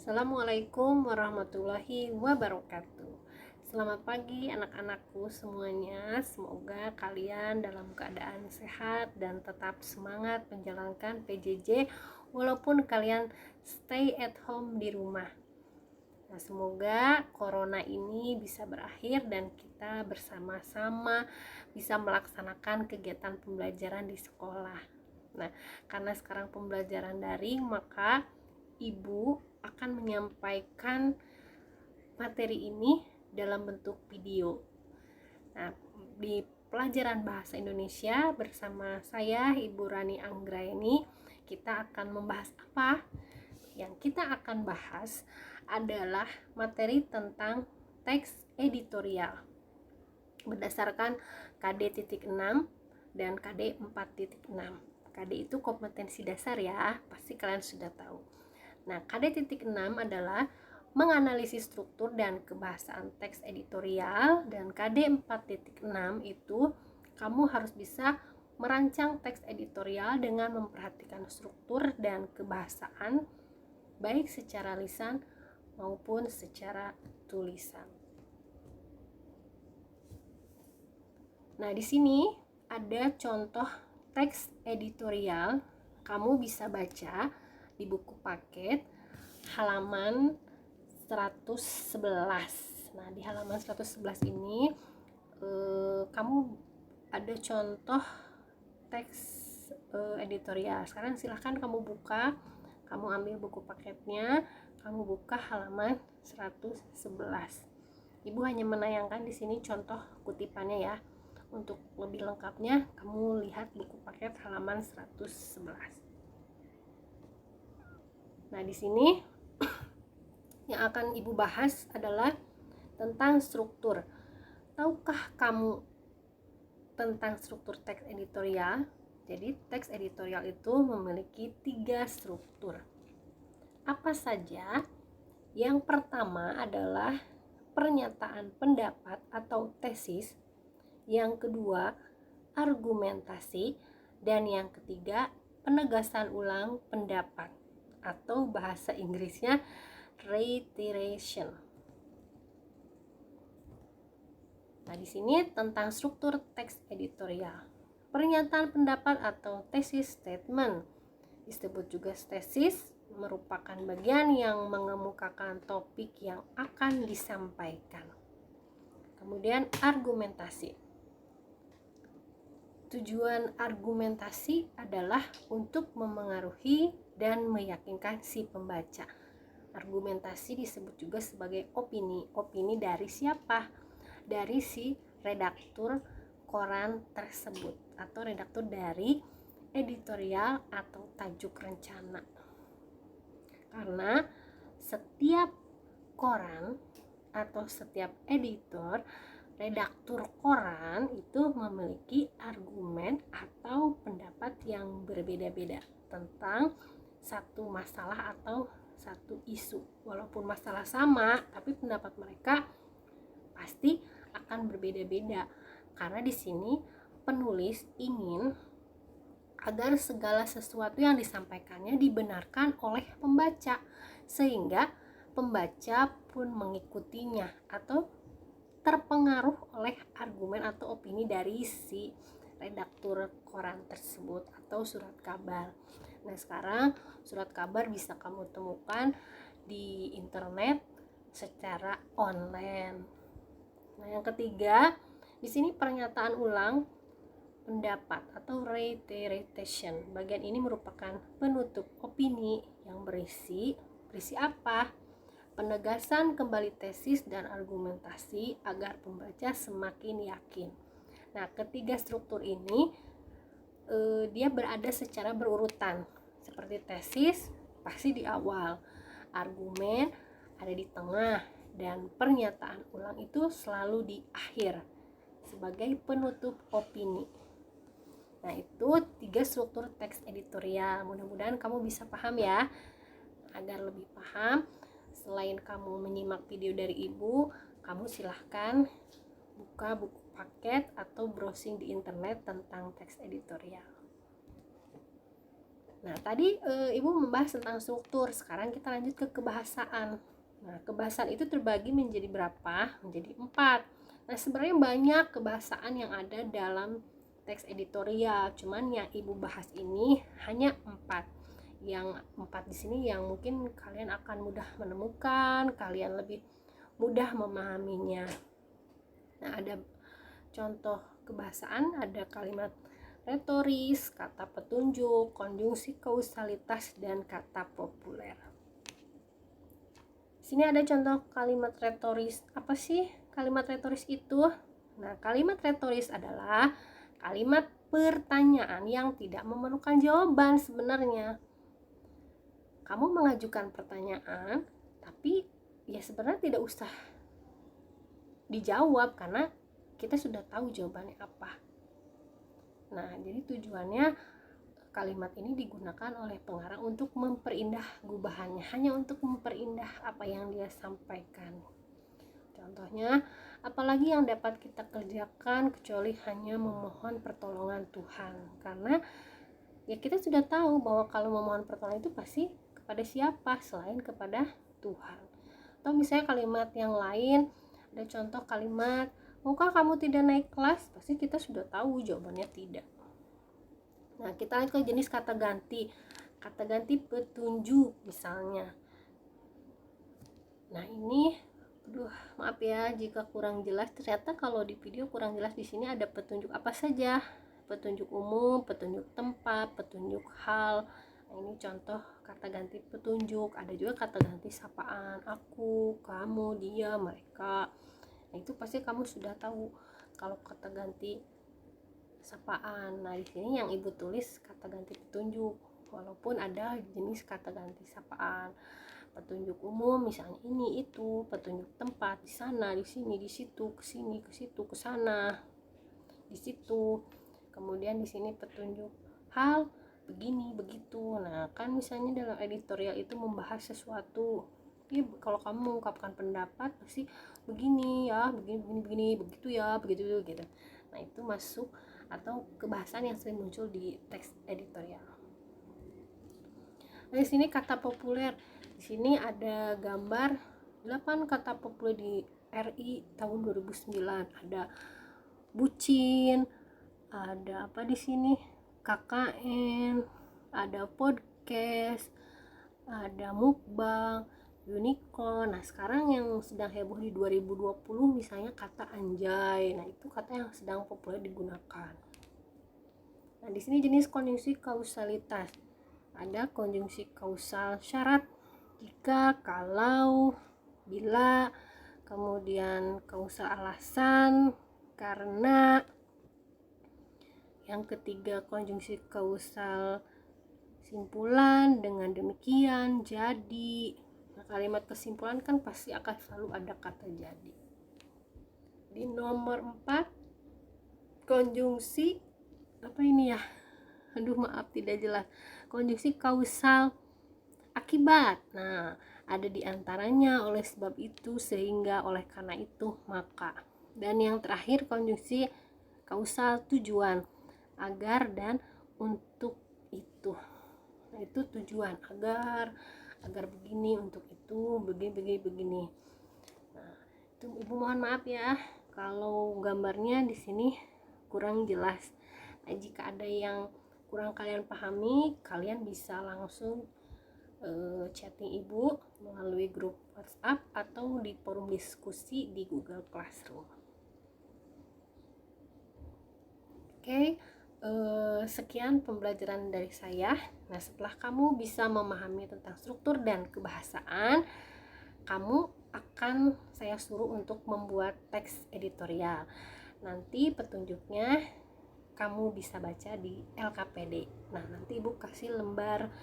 Assalamualaikum warahmatullahi wabarakatuh. Selamat pagi anak-anakku semuanya. Semoga kalian dalam keadaan sehat dan tetap semangat menjalankan PJJ walaupun kalian stay at home di rumah. Nah, semoga corona ini bisa berakhir dan kita bersama-sama bisa melaksanakan kegiatan pembelajaran di sekolah. Nah, karena sekarang pembelajaran daring, maka Ibu akan menyampaikan materi ini dalam bentuk video. Nah, di pelajaran bahasa Indonesia bersama saya Ibu Rani Anggraeni, kita akan membahas apa? Yang kita akan bahas adalah materi tentang teks editorial berdasarkan KD.6 dan KD 4.6. KD itu kompetensi dasar ya, pasti kalian sudah tahu. Nah, KD.6 adalah menganalisis struktur dan kebahasaan teks editorial, dan KD 4.6 itu kamu harus bisa merancang teks editorial dengan memperhatikan struktur dan kebahasaan baik secara lisan maupun secara tulisan. Nah, di sini ada contoh teks editorial. Kamu bisa baca di buku paket halaman 111. Nah, di halaman 111 ini kamu ada contoh teks editorial. Sekarang silahkan kamu buka, kamu ambil buku paketnya, kamu buka halaman 111. Ibu hanya menayangkan di sini contoh kutipannya ya. Untuk lebih lengkapnya, kamu lihat buku paket halaman 111. Nah, di sini yang akan Ibu bahas adalah tentang struktur. Tahukah kamu tentang struktur teks editorial? Jadi, teks editorial itu memiliki 3 struktur. Apa saja? Yang pertama adalah pernyataan pendapat atau tesis. Yang kedua, argumentasi. Dan yang ketiga, penegasan ulang pendapat, atau bahasa Inggrisnya reiteration. Nah, di sini tentang struktur teks editorial. Pernyataan pendapat atau tesis statement, disebut juga tesis, merupakan bagian yang mengemukakan topik yang akan disampaikan. Kemudian argumentasi. Tujuan argumentasi adalah untuk memengaruhi dan meyakinkan si pembaca. Argumentasi disebut juga sebagai opini. Opini dari siapa? Dari si redaktur koran tersebut atau redaktur dari editorial atau tajuk rencana. Karena setiap koran atau setiap editor, redaktur koran itu memiliki argumen atau pendapat yang berbeda-beda tentang satu masalah atau satu isu. Walaupun masalah sama, tapi pendapat mereka pasti akan berbeda-beda. Karena di sini penulis ingin agar segala sesuatu yang disampaikannya dibenarkan oleh pembaca, sehingga pembaca pun mengikutinya atau terpengaruh oleh argumen atau opini dari si redaktur koran tersebut atau surat kabar. Nah, sekarang surat kabar bisa kamu temukan di internet secara online. Nah, yang ketiga, di sini pernyataan ulang pendapat atau reiteration. Bagian ini merupakan penutup opini yang berisi apa? Penegasan kembali tesis dan argumentasi agar pembaca semakin yakin. Nah, ketiga struktur ini dia berada secara berurutan. Seperti tesis pasti di awal, argumen ada di tengah, dan pernyataan ulang itu selalu di akhir sebagai penutup opini. Nah, itu 3 struktur teks editorial. Mudah-mudahan kamu bisa paham ya. Agar lebih paham, selain kamu menyimak video dari Ibu, kamu silahkan buka buku paket atau browsing di internet tentang teks editorial. Nah, tadi Ibu membahas tentang struktur, sekarang kita lanjut ke kebahasaan. Nah, kebahasaan itu terbagi menjadi berapa? Menjadi 4. Nah, sebenarnya banyak kebahasaan yang ada dalam teks editorial, cuman yang Ibu bahas ini hanya 4. Yang 4 di sini yang mungkin kalian akan mudah menemukan, kalian lebih mudah memahaminya. Nah, ada contoh kebahasaan, ada kalimat retoris, kata petunjuk, konjungsi kausalitas, dan kata populer. Sini ada contoh kalimat retoris. Apa sih kalimat retoris itu? Nah, kalimat retoris adalah kalimat pertanyaan yang tidak memerlukan jawaban sebenarnya. Kamu mengajukan pertanyaan, tapi ya sebenarnya tidak usah dijawab karena kita sudah tahu jawabannya apa. Nah, jadi tujuannya kalimat ini digunakan oleh pengarang untuk memperindah gubahannya, hanya untuk memperindah apa yang dia sampaikan. Contohnya, apalagi yang dapat kita kerjakan kecuali hanya memohon pertolongan Tuhan. Karena ya kita sudah tahu bahwa kalau memohon pertolongan itu pasti kepada siapa selain kepada Tuhan. Atau misalnya kalimat yang lain, ada contoh kalimat, maukah kamu tidak naik kelas? Pasti kita sudah tahu jawabannya tidak. Nah, kita lihat ke jenis kata ganti. Kata ganti petunjuk misalnya. Nah, ini maaf ya jika kurang jelas. Ternyata kalau di video kurang jelas, di sini ada petunjuk apa saja. Petunjuk umum, petunjuk tempat, petunjuk hal. Nah, ini contoh kata ganti petunjuk. Ada juga kata ganti sapaan, aku, kamu, dia, mereka. Nah, itu pasti kamu sudah tahu kalau kata ganti sapaan. Nah, di sini yang Ibu tulis kata ganti petunjuk, walaupun ada jenis kata ganti sapaan. Petunjuk umum misalnya ini itu, petunjuk tempat di sana, di sini, di situ, ke sini, ke situ, ke sana, di situ. Kemudian di sini petunjuk hal begini, begitu. Nah, kan misalnya dalam editorial itu membahas sesuatu. Ya, kalau kamu mengungkapkan pendapat pasti begini ya, begini, begitu ya, begitu gitu. Nah, itu masuk atau kebahasan yang sering muncul di teks editorial. Nah, di sini kata populer. Di sini ada gambar 8 kata populer di RI tahun 2009. Ada bucin, ada apa di sini? KKN, ada podcast, ada mukbang, unicorn. Nah, sekarang yang sedang heboh di 2020 misalnya kata anjay. Nah, itu kata yang sedang populer digunakan. Nah, di sini jenis konjungsi kausalitas. Ada konjungsi kausal syarat, jika, kalau, bila, kemudian kausal alasan, karena. Yang ketiga konjungsi kausal simpulan, dengan demikian, jadi. Nah, kalimat kesimpulan kan pasti akan selalu ada kata jadi. Di nomor 4 konjungsi apa ini ya? Aduh, maaf tidak jelas. Konjungsi kausal akibat. Nah, ada di antaranya oleh sebab itu, sehingga, oleh karena itu, maka. Dan yang terakhir konjungsi kausal tujuan, agar dan untuk itu. Nah, itu tujuan, agar begini, untuk itu, begini. Nah, itu Ibu mohon maaf ya kalau gambarnya di sini kurang jelas. Nah, jika ada yang kurang kalian pahami, kalian bisa langsung chatting Ibu melalui grup WhatsApp atau di forum diskusi di Google Classroom. Oke, sekian pembelajaran dari saya. Nah, setelah kamu bisa memahami tentang struktur dan kebahasaan, kamu akan saya suruh untuk membuat teks editorial. Nanti petunjuknya kamu bisa baca di LKPD. Nah, nanti Ibu kasih lembar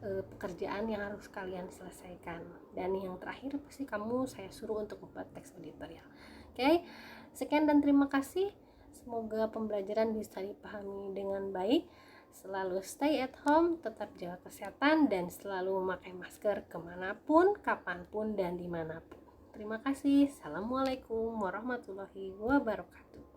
pekerjaan yang harus kalian selesaikan. Dan yang terakhir pasti saya suruh untuk membuat teks editorial. Oke, sekian dan terima kasih. Semoga pembelajaran bisa dipahami dengan baik. Selalu stay at home, tetap jaga kesehatan, dan selalu memakai masker kemanapun, kapanpun, dan dimanapun. Terima kasih. Assalamualaikum warahmatullahi wabarakatuh.